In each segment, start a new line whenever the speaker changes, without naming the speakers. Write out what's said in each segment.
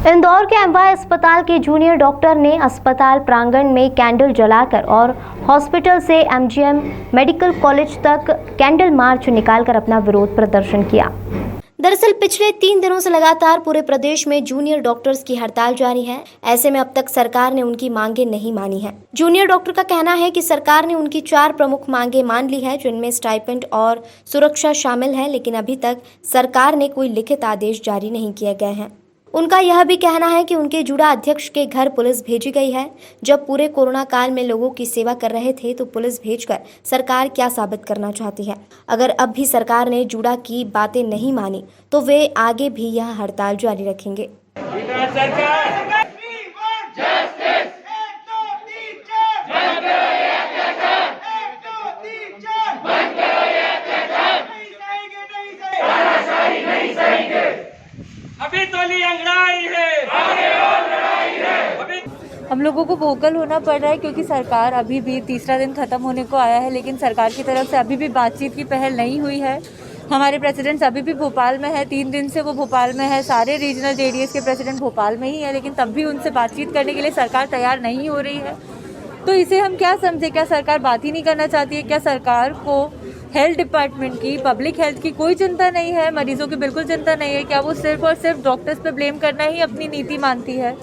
इंदौर के एमवाय अस्पताल के जूनियर डॉक्टर ने अस्पताल प्रांगण में कैंडल जलाकर और हॉस्पिटल से एमजीएम मेडिकल कॉलेज तक कैंडल मार्च निकालकर अपना विरोध प्रदर्शन किया। दरअसल पिछले 3 दिनों से लगातार पूरे प्रदेश में जूनियर डॉक्टर्स की हड़ताल जारी है। ऐसे में अब तक सरकार ने उनकी मांगे नहीं मानी है। जूनियर डॉक्टर का कहना है कि सरकार ने उनकी 4 प्रमुख मांगे मान ली है, जिनमें स्टाइपेंड और सुरक्षा शामिल है, लेकिन अभी तक सरकार ने कोई लिखित आदेश जारी नहीं किए गए हैं। उनका यह भी कहना है कि उनके जुड़ा अध्यक्ष के घर पुलिस भेजी गई है। जब पूरे कोरोना काल में लोगों की सेवा कर रहे थे तो पुलिस भेजकर सरकार क्या साबित करना चाहती है। अगर अब भी सरकार ने जुड़ा की बातें नहीं मानी तो वे आगे भी यह हड़ताल जारी रखेंगे।
अभी तो अंगड़ाई है, आगे और लड़ाई है।
हम लोगों को वोकल होना पड़ रहा है क्योंकि सरकार अभी भी तीसरा दिन खत्म होने को आया है, लेकिन सरकार की तरफ से अभी भी बातचीत की पहल नहीं हुई है। हमारे प्रेसिडेंट्स अभी भी भोपाल में है, 3 दिन से वो भोपाल में है। सारे रीजनल जेडीएस के प्रेसिडेंट भोपाल में ही है, लेकिन तब भी उनसे बातचीत करने के लिए सरकार तैयार नहीं हो रही है। तो इसे हम क्या समझे? क्या सरकार बात ही नहीं करना चाहती है? क्या सरकार को हेल्थ डिपार्टमेंट की, पब्लिक हेल्थ की कोई चिंता नहीं है? मरीजों की बिल्कुल चिंता नहीं है? क्या वो सिर्फ और सिर्फ डॉक्टर्स पे ब्लेम करना ही अपनी नीति मानती है?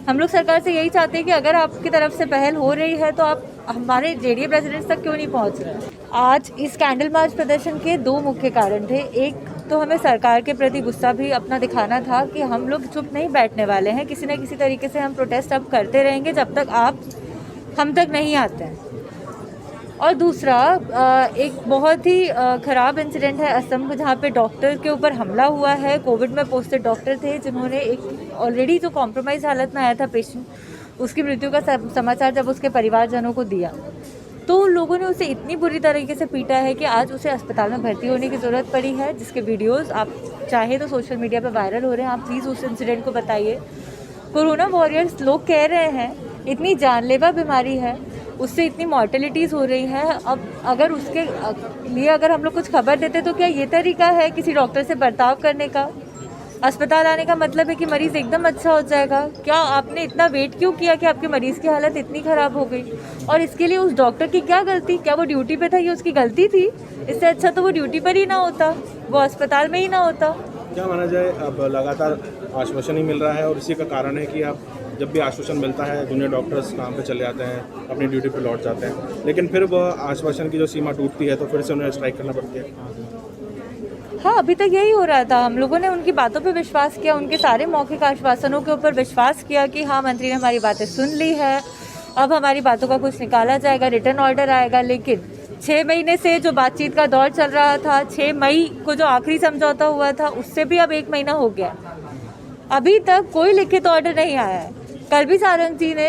हम लोग सरकार से यही चाहते हैं कि अगर आपकी तरफ से पहल हो रही है तो आप हमारे जेडीए प्रेसिडेंट्स तक क्यों नहीं पहुंच रहे? आज इस कैंडल मार्च प्रदर्शन के 2 मुख्य कारण थे। एक तो हमें सरकार के प्रति गुस्सा भी अपना दिखाना था कि हम लोग चुप नहीं बैठने वाले हैं। किसी न किसी तरीके से हम प्रोटेस्ट अब करते रहेंगे जब तक आप हम तक नहीं आते हैं। और दूसरा, एक बहुत ही ख़राब इंसिडेंट है असम को, जहाँ पे डॉक्टर के ऊपर हमला हुआ है। कोविड में पोस्टेड डॉक्टर थे जिन्होंने एक ऑलरेडी जो कॉम्प्रोमाइज़ हालत में आया था पेशेंट, उसकी मृत्यु का समाचार जब उसके परिवारजनों को दिया तो उन लोगों ने उसे इतनी बुरी तरीके से पीटा है कि आज उसे अस्पताल में भर्ती होने की ज़रूरत पड़ी है, जिसके वीडियोज़ आप चाहे तो सोशल मीडिया पर वायरल हो रहे हैं। आप प्लीज़ उस इंसिडेंट को बताइए। कोरोना वॉरियर्स लोग कह रहे हैं इतनी जानलेवा बीमारी है, उससे इतनी मॉर्टेलिटीज़ हो रही है। अब अगर उसके लिए अगर हम लोग कुछ खबर देते तो क्या ये तरीका है किसी डॉक्टर से बर्ताव करने का? अस्पताल आने का मतलब है कि मरीज़ एकदम अच्छा हो जाएगा? क्या आपने इतना वेट क्यों किया कि आपके मरीज़ की हालत इतनी ख़राब हो गई? और इसके लिए उस डॉक्टर की क्या गलती? क्या वो ड्यूटी पे था, ये उसकी गलती थी? इससे अच्छा तो वो ड्यूटी पर ही ना होता, वो अस्पताल में ही ना होता।
क्या माना जाए, अब लगातार आश्वासन ही मिल रहा है और इसी का कारण है कि आप जब भी आश्वासन मिलता है जूनियर डॉक्टर्स काम पे चले जाते हैं, अपनी ड्यूटी पे लौट जाते हैं, लेकिन फिर वह आश्वासन की जो सीमा टूटती है तो फिर से उन्हें स्ट्राइक करना पड़ती है।
हाँ, अभी तक यही हो रहा था। हम लोगों ने उनकी बातों पे विश्वास किया, उनके सारे मौखिक आश्वासनों के ऊपर विश्वास किया कि हाँ, मंत्री ने हमारी बातें सुन ली है, अब हमारी बातों का कुछ निकाला जाएगा, रिटर्न ऑर्डर आएगा। लेकिन 6 महीने से जो बातचीत का दौर चल रहा था, 6 मई को जो आखिरी समझौता हुआ था, उससे भी अब 1 महीना हो गया, अभी तक कोई लिखित ऑर्डर नहीं आया है। कल भी सारंग जी ने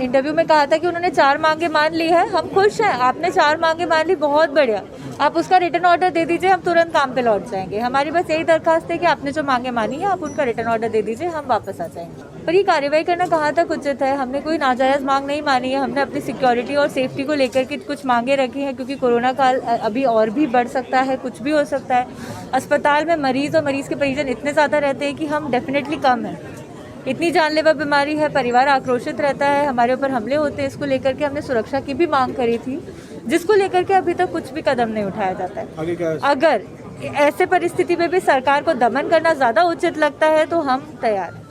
इंटरव्यू में कहा था कि उन्होंने 4 मांगे मान ली है। हम खुश हैं, आपने 4 मांगे मान ली, बहुत बढ़िया। आप उसका रिटर्न ऑर्डर दे दीजिए, हम तुरंत काम पे लौट जाएंगे। हमारी बस यही दरखास्त है कि आपने जो मांगे मानी है आप उनका रिटर्न ऑर्डर दे दीजिए, हम वापस आ जाएंगे। पर ये कार्रवाई करना कहाँ तक उचित है? हमने कोई नाजायज़ मांग नहीं मानी है। हमने अपनी सिक्योरिटी और सेफ्टी को लेकर के कुछ मांगे रखी हैं, क्योंकि कोरोना काल अभी और भी बढ़ सकता है, कुछ भी हो सकता है। अस्पताल में मरीज़ और मरीज़ के परिजन इतने ज़्यादा रहते हैं कि हम डेफिनेटली कम हैं। इतनी जानलेवा बीमारी है, परिवार आक्रोशित रहता है, हमारे ऊपर हमले होते हैं। इसको लेकर के हमने सुरक्षा की भी मांग करी थी, जिसको लेकर के अभी तक कुछ भी कदम नहीं उठाया जाता है। अगर ऐसे परिस्थिति में भी सरकार को दमन करना ज़्यादा उचित लगता है तो हम तैयार हैं।